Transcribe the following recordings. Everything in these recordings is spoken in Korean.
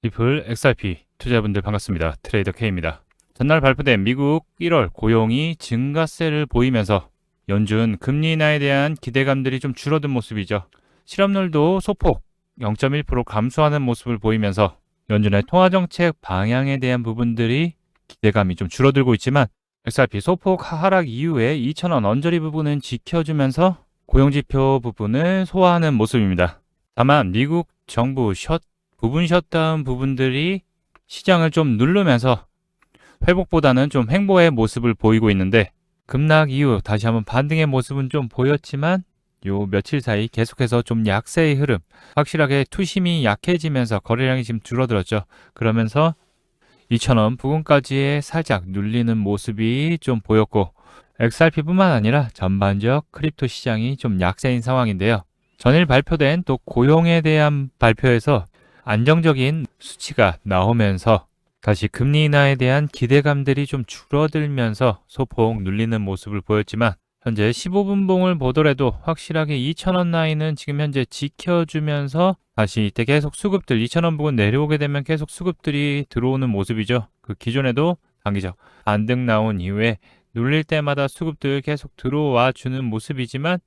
리플 XRP 투자자분들 반갑습니다. 트레이더 K입니다. 전날 발표된 미국 1월 고용이 증가세를 보이면서 연준 금리 인하에 대한 기대감들이 좀 줄어든 모습이죠. 실업률도 소폭 0.1% 감소하는 모습을 보이면서 연준의 통화정책 방향에 대한 부분들이 기대감이 좀 줄어들고 있지만 XRP 소폭 하락 이후에 2,000원 언저리 부분은 지켜주면서 고용지표 부분을 소화하는 모습입니다. 다만 미국 정부 부분 셧다운 부분들이 시장을 좀 누르면서 회복보다는 좀 횡보의 모습을 보이고 있는데 급락 이후 다시 한번 반등의 모습은 좀 보였지만 요 며칠 사이 계속해서 좀 약세의 흐름, 확실하게 투심이 약해지면서 거래량이 지금 줄어들었죠. 그러면서 2,000원 부근까지의 살짝 눌리는 모습이 좀 보였고 XRP뿐만 아니라 전반적 크립토 시장이 좀 약세인 상황인데요. 전일 발표된 또 고용에 대한 발표에서 안정적인 수치가 나오면서 다시 금리 인하에 대한 기대감들이 좀 줄어들면서 소폭 눌리는 모습을 보였지만 현재 15분봉을 보더라도 확실하게 2,000원 라인은 지금 현재 지켜주면서 다시 이때 계속 수급들 2,000원 부근 내려오게 되면 계속 수급들이 들어오는 모습이죠. 그 기존에도 단기적 반등 나온 이후에 눌릴 때마다 수급들 계속 들어와 주는 모습이지만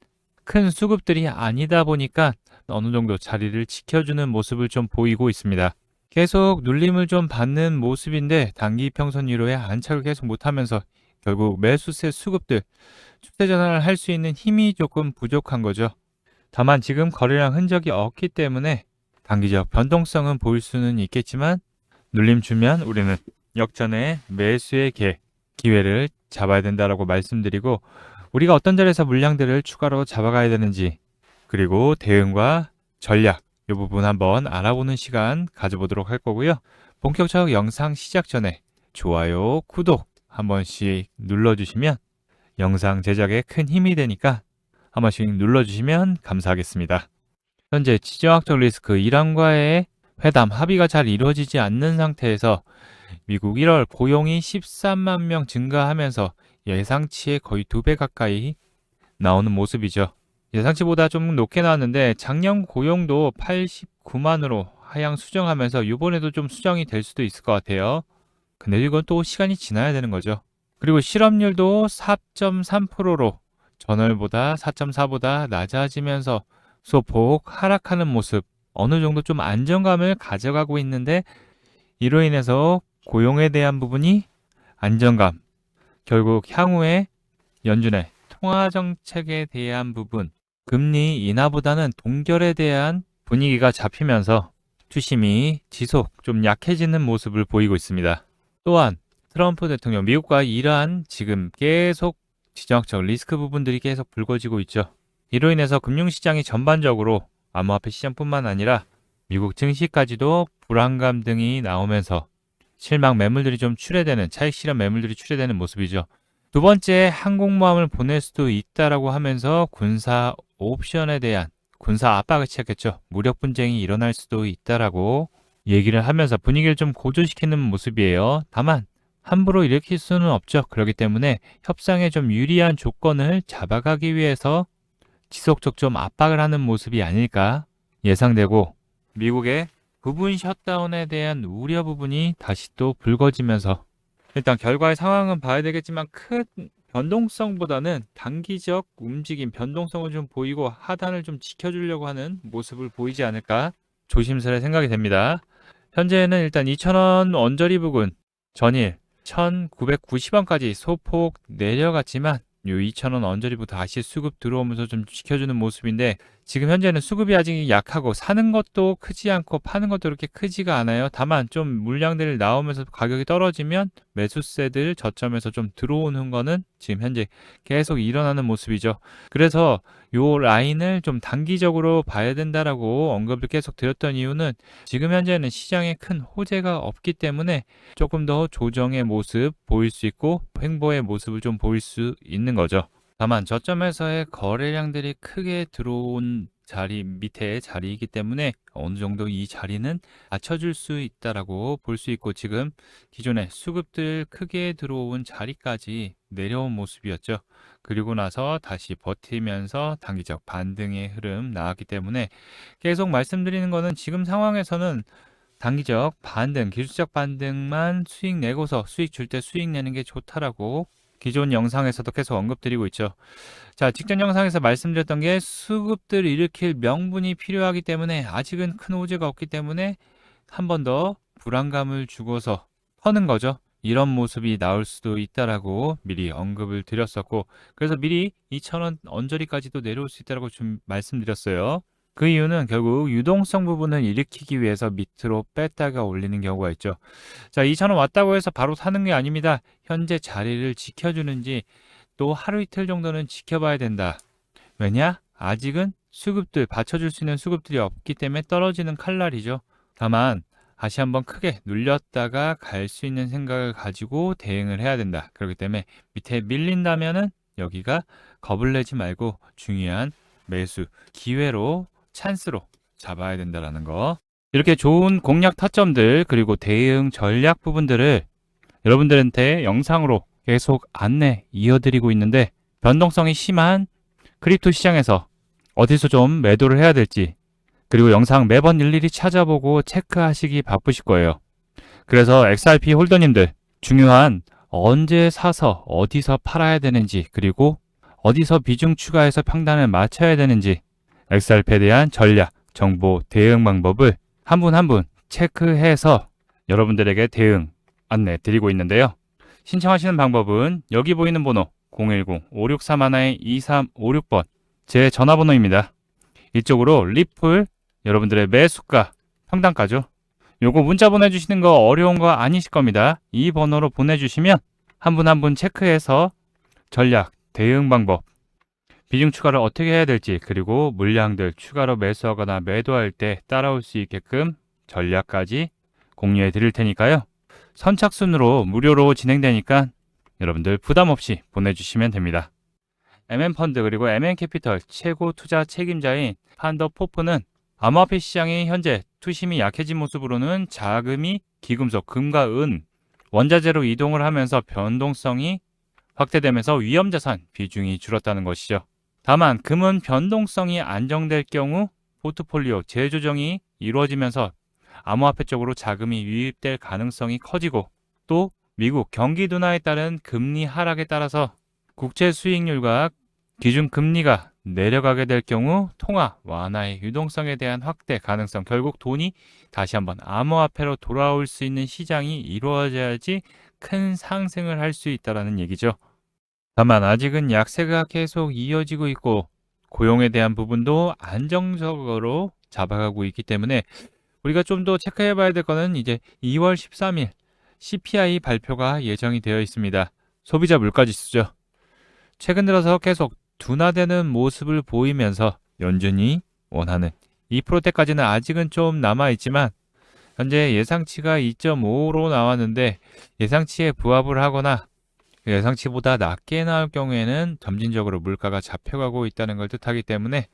큰 수급들이 아니다 보니까 어느 정도 자리를 지켜주는 모습을 좀 보이고 있습니다. 계속 눌림을 좀 받는 모습인데 단기 평선 위로에 안착을 계속 못하면서 결국 매수세 수급들 추세 전환을 할 수 있는 힘이 조금 부족한 거죠. 다만 지금 거래량 흔적이 없기 때문에 단기적 변동성은 보일 수는 있겠지만 눌림 주면 우리는 역전의 매수의 기회를 잡아야 된다라고 말씀드리고 우리가 어떤 자리에서 물량들을 추가로 잡아가야 되는지 그리고 대응과 전략 이 부분 한번 알아보는 시간 가져보도록 할 거고요. 본격적 영상 시작 전에 좋아요, 구독 한 번씩 눌러주시면 영상 제작에 큰 힘이 되니까 한 번씩 눌러주시면 감사하겠습니다. 현재 지정학적 리스크 이란과의 회담 합의가 잘 이루어지지 않는 상태에서 미국 1월 고용이 13만 명 증가하면서 예상치의 거의 2배 가까이 나오는 모습이죠. 예상치보다 좀 높게 나왔는데 작년 고용도 89만으로 하향 수정하면서 이번에도 좀 수정이 될 수도 있을 것 같아요. 근데 이건 또 시간이 지나야 되는 거죠. 그리고 실업률도 4.3%로 전월보다 4.4보다 낮아지면서 소폭 하락하는 모습 어느 정도 좀 안정감을 가져가고 있는데 이로 인해서 고용에 대한 부분이 안정감 결국 향후에 연준의 통화 정책에 대한 부분 금리 인하보다는 동결에 대한 분위기가 잡히면서 투심이 지속 좀 약해지는 모습을 보이고 있습니다. 또한 트럼프 대통령 미국과 이란 지금 계속 지정학적 리스크 부분들이 계속 불거지고 있죠. 이로 인해서 금융시장이 전반적으로 암호화폐 시장뿐만 아니라 미국 증시까지도 불안감 등이 나오면서 실망 매물들이 좀 출회되는 차익 실현 매물들이 출회되는 모습이죠. 두 번째 항공모함을 보낼 수도 있다라고 하면서 군사 옵션에 대한 군사 압박을 시작했죠. 무력 분쟁이 일어날 수도 있다라고 얘기를 하면서 분위기를 좀 고조시키는 모습이에요. 다만 함부로 일으킬 수는 없죠. 그렇기 때문에 협상에 좀 유리한 조건을 잡아가기 위해서 지속적 좀 압박을 하는 모습이 아닐까 예상되고 미국의 부분 셧다운에 대한 우려 부분이 다시 또 불거지면서 일단 결과의 상황은 봐야 되겠지만 큰 변동성보다는 단기적 움직임, 변동성을 좀 보이고 하단을 좀 지켜주려고 하는 모습을 보이지 않을까 조심스레 생각이 됩니다. 현재는 일단 2,000원 언저리 부근 전일 1,990원까지 소폭 내려갔지만 요 2,000원 언저리부터 다시 수급 들어오면서 좀 지켜주는 모습인데 지금 현재는 수급이 아직 약하고 사는 것도 크지 않고 파는 것도 그렇게 크지가 않아요. 다만 좀 물량들이 나오면서 가격이 떨어지면 매수세들 저점에서 좀 들어오는 거는 지금 현재 계속 일어나는 모습이죠. 그래서 요 라인을 좀 단기적으로 봐야 된다라고 언급을 계속 드렸던 이유는 지금 현재는 시장에 큰 호재가 없기 때문에 조금 더 조정의 모습 보일 수 있고 횡보의 모습을 좀 보일 수 있는 거죠. 다만 저점에서의 거래량들이 크게 들어온 자리 밑에 자리이기 때문에 어느 정도 이 자리는 받쳐줄 수 있다라고 볼 수 있고 지금 기존에 수급들 크게 들어온 자리까지 내려온 모습이었죠. 그리고 나서 다시 버티면서 단기적 반등의 흐름 나왔기 때문에 계속 말씀드리는 거는 지금 상황에서는 단기적 반등, 기술적 반등만 수익 내고서 수익 줄 때 수익 내는 게 좋다라고 기존 영상에서도 계속 언급드리고 있죠. 자, 직전 영상에서 말씀드렸던 게 수급들을 일으킬 명분이 필요하기 때문에 아직은 큰 호재가 없기 때문에 한 번 더 불안감을 주고서 퍼는 거죠. 이런 모습이 나올 수도 있다라고 미리 언급을 드렸었고, 그래서 미리 2,000원 언저리까지도 내려올 수 있다라고 좀 말씀드렸어요. 그 이유는 결국 유동성 부분을 일으키기 위해서 밑으로 뺐다가 올리는 경우가 있죠. 자, 2,000원 왔다고 해서 바로 사는 게 아닙니다. 현재 자리를 지켜주는지 또 하루 이틀 정도는 지켜봐야 된다. 왜냐? 아직은 수급들, 받쳐줄 수 있는 수급들이 없기 때문에 떨어지는 칼날이죠. 다만 다시 한번 크게 눌렸다가 갈 수 있는 생각을 가지고 대응을 해야 된다. 그렇기 때문에 밑에 밀린다면은 여기가 겁을 내지 말고 중요한 매수 기회로 찬스로 잡아야 된다라는 거. 이렇게 좋은 공략 타점들 그리고 대응 전략 부분들을 여러분들한테 영상으로 계속 안내 이어드리고 있는데, 변동성이 심한 크립토 시장에서 어디서 좀 매도를 해야 될지, 그리고 영상 매번 일일이 찾아보고 체크하시기 바쁘실 거예요. 그래서 XRP 홀더님들, 중요한 언제 사서 어디서 팔아야 되는지, 그리고 어디서 비중 추가해서 평단을 맞춰야 되는지, XRP에 대한 전략, 정보, 대응 방법을 한 분 한 분 체크해서 여러분들에게 대응 안내 드리고 있는데요. 신청하시는 방법은 여기 보이는 번호 010-5631-2356번 제 전화번호입니다. 이쪽으로 리플 여러분들의 매수가, 평단가죠. 요거 문자 보내주시는 거 어려운 거 아니실 겁니다. 이 번호로 보내주시면 한 분 한 분 체크해서 전략, 대응 방법, 비중 추가를 어떻게 해야 될지, 그리고 물량들 추가로 매수하거나 매도할 때 따라올 수 있게끔 전략까지 공유해 드릴 테니까요. 선착순으로 무료로 진행되니까 여러분들 부담 없이 보내주시면 됩니다. MN펀드 그리고 MN캐피털 최고 투자 책임자인 판더포프는 암호화폐 시장이 현재 투심이 약해진 모습으로는 자금이 기금속, 금과 은, 원자재로 이동을 하면서 변동성이 확대되면서 위험자산 비중이 줄었다는 것이죠. 다만 금은 변동성이 안정될 경우 포트폴리오 재조정이 이루어지면서 암호화폐 쪽으로 자금이 유입될 가능성이 커지고, 또 미국 경기 둔화에 따른 금리 하락에 따라서 국채 수익률과 기준금리가 내려가게 될 경우 통화 완화의 유동성에 대한 확대 가능성, 결국 돈이 다시 한번 암호화폐로 돌아올 수 있는 시장이 이루어져야지 큰 상승을 할 수 있다는 얘기죠. 다만 아직은 약세가 계속 이어지고 있고 고용에 대한 부분도 안정적으로 잡아가고 있기 때문에 우리가 좀 더 체크해 봐야 될 거는 이제 2월 13일 CPI 발표가 예정이 되어 있습니다. 소비자 물가지수죠. 최근 들어서 계속 둔화되는 모습을 보이면서 연준이 원하는 2%대까지는 아직은 좀 남아있지만 현재 예상치가 2.5로 나왔는데, 예상치에 부합을 하거나 예상치보다 낮게 나올 경우에는 점진적으로 물가가 잡혀가고 있다는 걸 뜻하기 때문에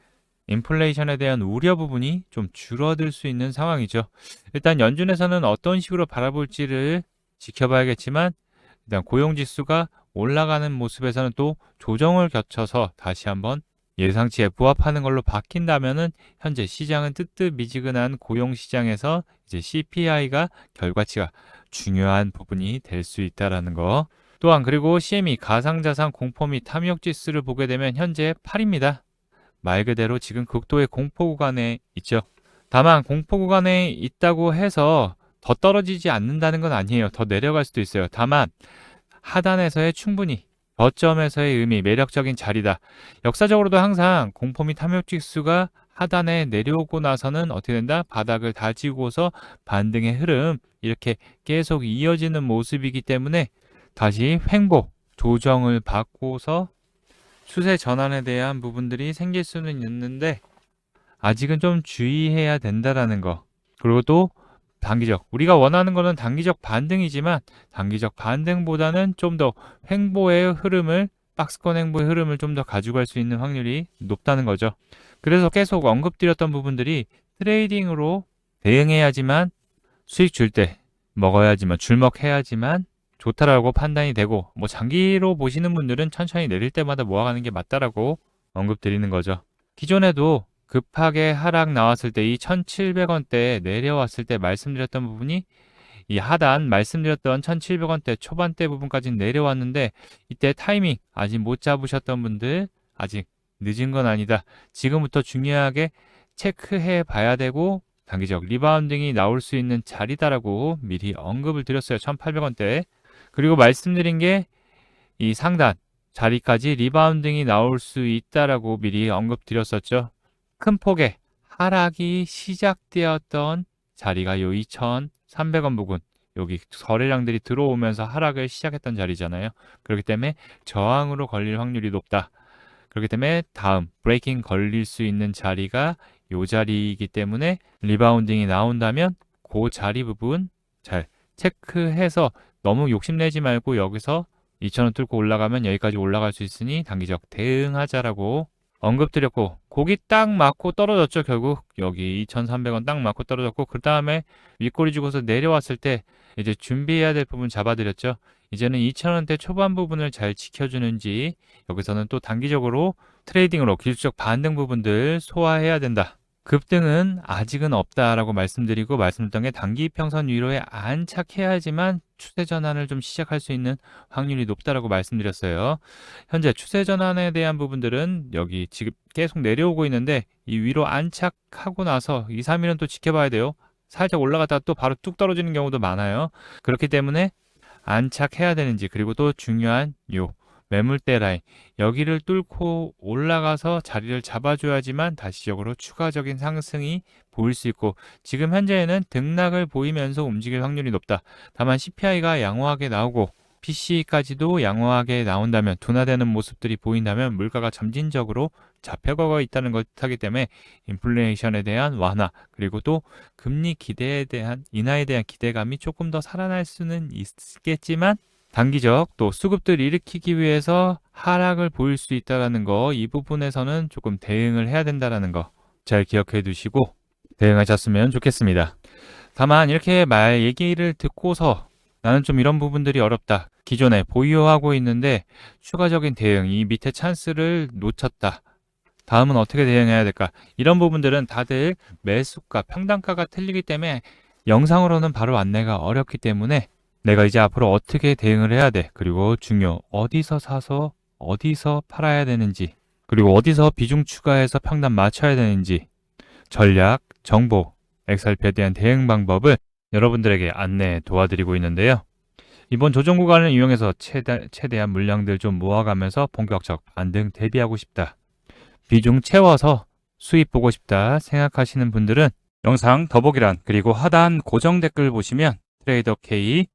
인플레이션에 대한 우려 부분이 좀 줄어들 수 있는 상황이죠. 일단 연준에서는 어떤 식으로 바라볼지를 지켜봐야겠지만, 일단 고용지수가 올라가는 모습에서는 또 조정을 거쳐서 다시 한번 예상치에 부합하는 걸로 바뀐다면은 현재 시장은 뜨뜻미지근한 고용시장에서 이제 CPI가 결과치가 중요한 부분이 될 수 있다라는 거. 또한 그리고 CME 가상자산 공포 및 탐욕 지수를 보게 되면 현재 8입니다. 말 그대로 지금 극도의 공포 구간에 있죠. 다만 공포 구간에 있다고 해서 더 떨어지지 않는다는 건 아니에요. 더 내려갈 수도 있어요. 다만 하단에서의 충분히 저점에서의 의미, 매력적인 자리다. 역사적으로도 항상 공포 및 탐욕 지수가 하단에 내려오고 나서는 어떻게 된다? 바닥을 다지고서 반등의 흐름, 이렇게 계속 이어지는 모습이기 때문에 다시 횡보, 조정을 받고서 추세 전환에 대한 부분들이 생길 수는 있는데 아직은 좀 주의해야 된다라는 거. 그리고 또 단기적, 우리가 원하는 거는 단기적 반등이지만 단기적 반등보다는 좀 더 횡보의 흐름을, 박스권 횡보의 흐름을 좀 더 가져갈 수 있는 확률이 높다는 거죠. 그래서 계속 언급드렸던 부분들이 트레이딩으로 대응해야지만 수익 줄 때 먹어야지만, 줄먹해야지만 좋다라고 판단이 되고, 뭐 장기로 보시는 분들은 천천히 내릴 때마다 모아가는 게 맞다라고 언급드리는 거죠. 기존에도 급하게 하락 나왔을 때 이 1,700원대 내려왔을 때 말씀드렸던 부분이 이 하단 말씀드렸던 1,700원대 초반대 부분까지 내려왔는데 이때 타이밍 아직 못 잡으셨던 분들 아직 늦은 건 아니다. 지금부터 중요하게 체크해 봐야 되고 단기적 리바운딩이 나올 수 있는 자리다라고 미리 언급을 드렸어요. 1,800원대. 그리고 말씀드린 게 이 상단 자리까지 리바운딩이 나올 수 있다라고 미리 언급드렸었죠. 큰 폭의 하락이 시작되었던 자리가 요 2,300원 부근 여기 거래량들이 들어오면서 하락을 시작했던 자리잖아요. 그렇기 때문에 저항으로 걸릴 확률이 높다. 그렇기 때문에 다음 브레이킹 걸릴 수 있는 자리가 요 자리이기 때문에 리바운딩이 나온다면 그 자리 부분 잘 체크해서 너무 욕심내지 말고 여기서 2,000원 뚫고 올라가면 여기까지 올라갈 수 있으니 단기적 대응하자라고 언급드렸고 고기 딱 맞고 떨어졌죠. 결국 여기 2,300원 딱 맞고 떨어졌고 그 다음에 윗꼬리 주고서 내려왔을 때 이제 준비해야 될 부분 잡아드렸죠. 이제는 2,000원대 초반 부분을 잘 지켜주는지 여기서는 또 단기적으로 트레이딩으로 기술적 반등 부분들 소화해야 된다. 급등은 아직은 없다라고 말씀드리고 말씀드렸던 게 단기 평선 위로에 안착해야지만 추세 전환을 좀 시작할 수 있는 확률이 높다라고 말씀드렸어요. 현재 추세 전환에 대한 부분들은 여기 지금 계속 내려오고 있는데 이 위로 안착하고 나서 2, 3일은 또 지켜봐야 돼요. 살짝 올라갔다가 또 바로 뚝 떨어지는 경우도 많아요. 그렇기 때문에 안착해야 되는지 그리고 또 중요한 요 매물대 라인 여기를 뚫고 올라가서 자리를 잡아줘야지만 다시적으로 추가적인 상승이 보일 수 있고 지금 현재에는 등락을 보이면서 움직일 확률이 높다. 다만 CPI가 양호하게 나오고 PC까지도 양호하게 나온다면 둔화되는 모습들이 보인다면 물가가 점진적으로 잡혀가고 있다는 걸 뜻하기 때문에 인플레이션에 대한 완화 그리고 또 금리 기대에 대한 인하에 대한 기대감이 조금 더 살아날 수는 있겠지만 단기적 또 수급들 일으키기 위해서 하락을 보일 수 있다는 거 이 부분에서는 조금 대응을 해야 된다는 거 잘 기억해 두시고 대응하셨으면 좋겠습니다. 다만 이렇게 말 얘기를 듣고서 나는 좀 이런 부분들이 어렵다. 기존에 보유하고 있는데 추가적인 대응, 이 밑에 찬스를 놓쳤다. 다음은 어떻게 대응해야 될까? 이런 부분들은 다들 매수가, 평단가가 틀리기 때문에 영상으로는 바로 안내가 어렵기 때문에 내가 이제 앞으로 어떻게 대응을 해야 돼? 그리고 어디서 사서 어디서 팔아야 되는지 그리고 어디서 비중 추가해서 평단 맞춰야 되는지 전략, 정보, XRP에 대한 대응 방법을 여러분들에게 안내 도와드리고 있는데요. 이번 조정 구간을 이용해서 최대한 물량들 좀 모아가면서 본격적 반등 대비하고 싶다. 비중 채워서 수익 보고 싶다 생각하시는 분들은 영상 더보기란 그리고 하단 고정 댓글 보시면 트레이더 K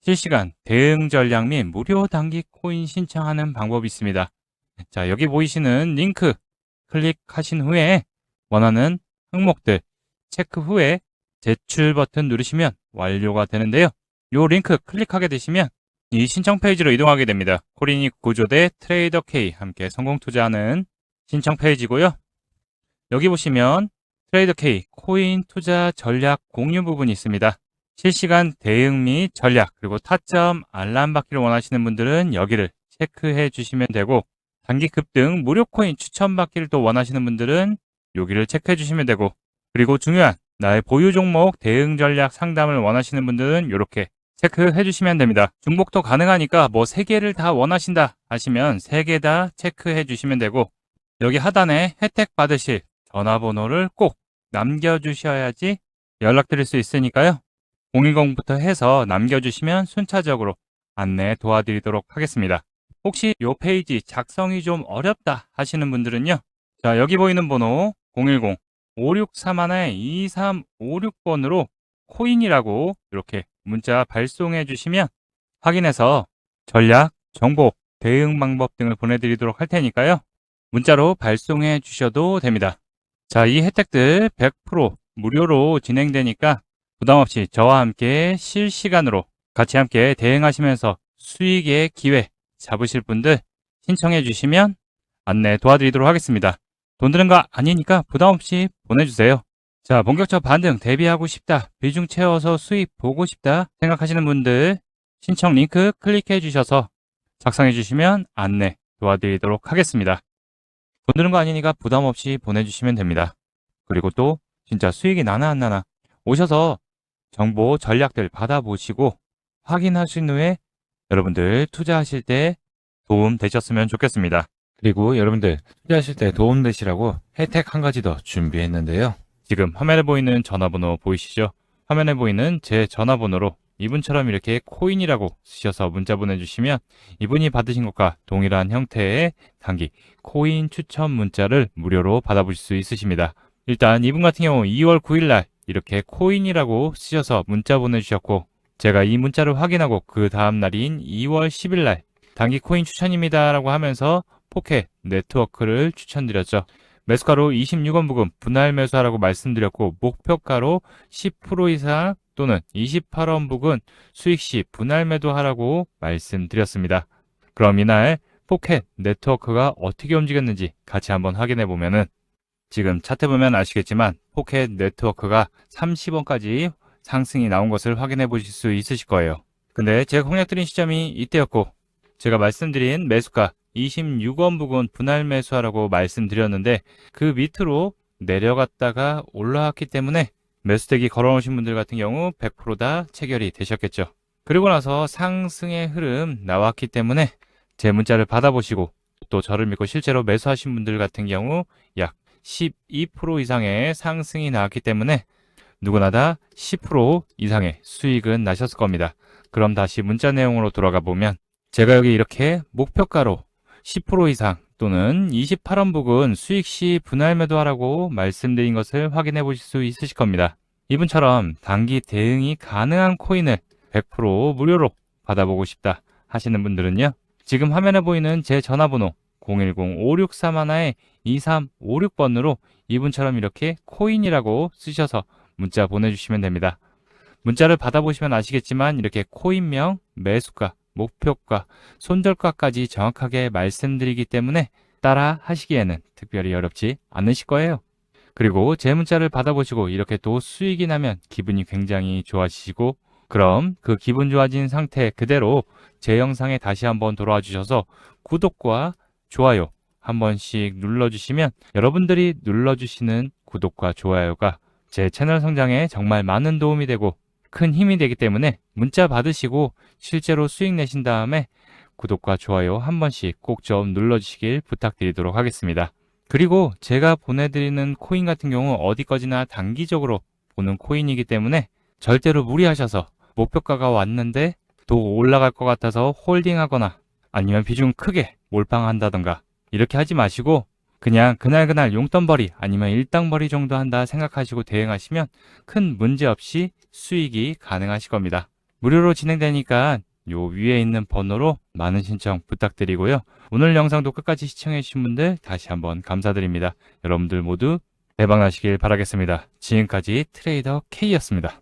실시간 대응 전략 및 무료 단기 코인 신청하는 방법이 있습니다. 자, 여기 보이시는 링크 클릭하신 후에 원하는 항목들 체크 후에 제출 버튼 누르시면 완료가 되는데요. 이 링크 클릭하게 되시면 이 신청 페이지로 이동하게 됩니다. 코린이 구조대 트레이더 K 함께 성공 투자하는 신청 페이지고요. 여기 보시면 트레이더 K 코인 투자 전략 공유 부분이 있습니다. 실시간 대응 및 전략 그리고 타점 알람 받기를 원하시는 분들은 여기를 체크해 주시면 되고 단기 급등 무료 코인 추천 받기를 또 원하시는 분들은 여기를 체크해 주시면 되고 그리고 중요한 나의 보유 종목 대응 전략 상담을 원하시는 분들은 이렇게 체크해 주시면 됩니다. 중복도 가능하니까 뭐 3개를 다 원하신다 하시면 3개 다 체크해 주시면 되고 여기 하단에 혜택 받으실 전화번호를 꼭 남겨주셔야지 연락드릴 수 있으니까요. 010부터 해서 남겨주시면 순차적으로 안내 도와드리도록 하겠습니다. 혹시 이 페이지 작성이 좀 어렵다 하시는 분들은요. 자, 여기 보이는 번호 010-563-2356번으로 코인이라고 이렇게 문자 발송해 주시면 확인해서 전략, 정보, 대응 방법 등을 보내드리도록 할 테니까요. 문자로 발송해 주셔도 됩니다. 자, 이 혜택들 100% 무료로 진행되니까 부담없이 저와 함께 실시간으로 같이 함께 대응하시면서 수익의 기회 잡으실 분들 신청해 주시면 안내 도와드리도록 하겠습니다. 돈 드는 거 아니니까 부담없이 보내주세요. 자, 본격적 반등 대비하고 싶다, 비중 채워서 수익 보고 싶다 생각하시는 분들 신청 링크 클릭해 주셔서 작성해 주시면 안내 도와드리도록 하겠습니다. 돈 드는 거 아니니까 부담없이 보내주시면 됩니다. 그리고 또 진짜 수익이 나나 안 나나 오셔서 정보 전략들 받아보시고 확인하신 후에 여러분들 투자하실 때 도움 되셨으면 좋겠습니다. 그리고 여러분들 투자하실 때 도움 되시라고 혜택 한 가지 더 준비했는데요. 지금 화면에 보이는 전화번호 보이시죠? 화면에 보이는 제 전화번호로 이분처럼 이렇게 코인이라고 쓰셔서 문자 보내주시면 이분이 받으신 것과 동일한 형태의 단기 코인 추천 문자를 무료로 받아보실 수 있으십니다. 일단 이분 같은 경우 2월 9일 날 이렇게 코인이라고 쓰셔서 문자 보내주셨고 제가 이 문자를 확인하고 그 다음 날인 2월 10일 날 단기 코인 추천입니다 라고 하면서 포켓 네트워크를 추천드렸죠. 매수가로 26원 부근 분할 매수하라고 말씀드렸고 목표가로 10% 이상 또는 28원 부근 수익 시 분할 매도하라고 말씀드렸습니다. 그럼 이날 포켓 네트워크가 어떻게 움직였는지 같이 한번 확인해 보면은 지금 차트 보면 아시겠지만 포켓 네트워크가 30원까지 상승이 나온 것을 확인해 보실 수 있으실 거예요. 근데 제가 공략드린 시점이 이때였고 제가 말씀드린 매수가 26원 부근 분할 매수하라고 말씀드렸는데 그 밑으로 내려갔다가 올라왔기 때문에 매수대기 걸어놓으신 분들 같은 경우 100% 다 체결이 되셨겠죠. 그리고 나서 상승의 흐름 나왔기 때문에 제 문자를 받아보시고 또 저를 믿고 실제로 매수하신 분들 같은 경우 약 12% 이상의 상승이 나왔기 때문에 누구나 다 10% 이상의 수익은 나셨을 겁니다. 그럼 다시 문자 내용으로 돌아가 보면 제가 여기 이렇게 목표가로 10% 이상 또는 28원 부근 수익 시 분할 매도하라고 말씀드린 것을 확인해 보실 수 있으실 겁니다. 이분처럼 단기 대응이 가능한 코인을 100% 무료로 받아보고 싶다 하시는 분들은요. 지금 화면에 보이는 제 전화번호 010-5631-2356번으로 이분처럼 이렇게 코인이라고 쓰셔서 문자 보내주시면 됩니다. 문자를 받아보시면 아시겠지만 이렇게 코인명, 매수가, 목표가, 손절가까지 정확하게 말씀드리기 때문에 따라 하시기에는 특별히 어렵지 않으실 거예요. 그리고 제 문자를 받아보시고 이렇게 또 수익이 나면 기분이 굉장히 좋아지시고 그럼 그 기분 좋아진 상태 그대로 제 영상에 다시 한번 돌아와 주셔서 구독과 좋아요 한 번씩 눌러주시면 여러분들이 눌러주시는 구독과 좋아요가 제 채널 성장에 정말 많은 도움이 되고 큰 힘이 되기 때문에 문자 받으시고 실제로 수익 내신 다음에 구독과 좋아요 한 번씩 꼭 좀 눌러주시길 부탁드리도록 하겠습니다. 그리고 제가 보내드리는 코인 같은 경우 어디까지나 단기적으로 보는 코인이기 때문에 절대로 무리하셔서 목표가가 왔는데 또 올라갈 것 같아서 홀딩하거나 아니면 비중 크게 몰빵한다던가 이렇게 하지 마시고 그냥 그날 용돈벌이 아니면 일당벌이 정도 한다 생각하시고 대응하시면 큰 문제 없이 수익이 가능하실 겁니다. 무료로 진행되니까 요 위에 있는 번호로 많은 신청 부탁드리고요. 오늘 영상도 끝까지 시청해주신 분들 다시 한번 감사드립니다. 여러분들 모두 대박 나시길 바라겠습니다. 지금까지 트레이더 K였습니다.